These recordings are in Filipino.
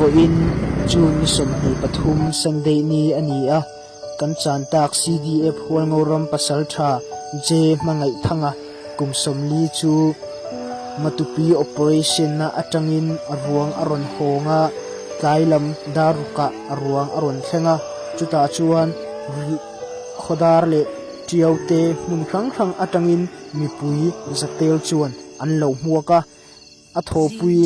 voin June ni som ni pathum Sunday ni ania kan chan tak CDF hual ngoram pasal tha je mangai thanga kumsom li chu matupi operation na atangin aruang aron honga kailam daruka aruang aron thenga chuta chuan khodar le tiaute mun khang khang atangin mipui zatel chuan anlo muaka athopui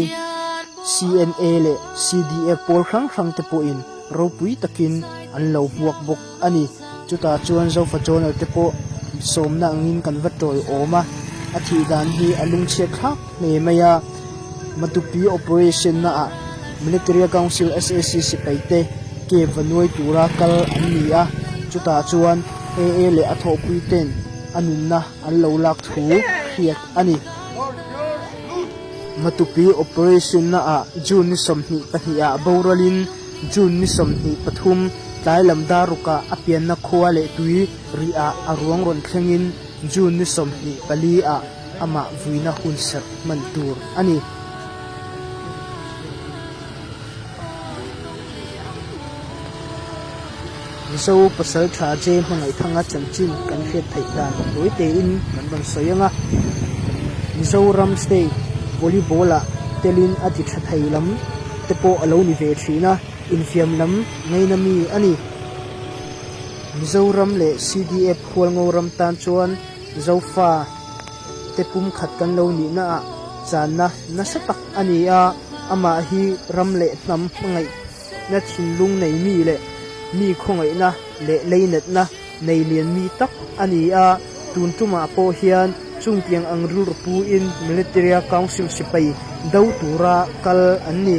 CNA le CDF pol khang khang te po in ropui takin anlo muak bok ani chuta chuan zo fa chon te po somna angin kan vatoi oma athi dan hi alung che khak le maya matupi operation na a military council SSC sipaite ke vanoi tura kal ania chuta chuan AA le athopui ten anunna anlo lak thu hiat ani matupi operation na a June ni somni pahia boralin June ni somni pathum tlailam daruka apian na khwale tui ria aruang ron thlengin June ni somni pali a ama vuina hunser mantur ani so pasal tha je mangai thanga chanchin kan khet thai dan roite in man ban soyanga Mizoram State volleyball telin ati thailam tepo alo ni ve thina infiam lam ngaina mi ani Mizoram le CDF khwal ngoram tan chuan zofa tepum khat kan lo ni na channa nasatak ani a ama hi ramle nam ngai na thinlung nei mi le mi khongai na le leinat na nei lian mi tak ani a tuntuma po hian chungpiang ang rul pu in military council sipai dau tura kal anni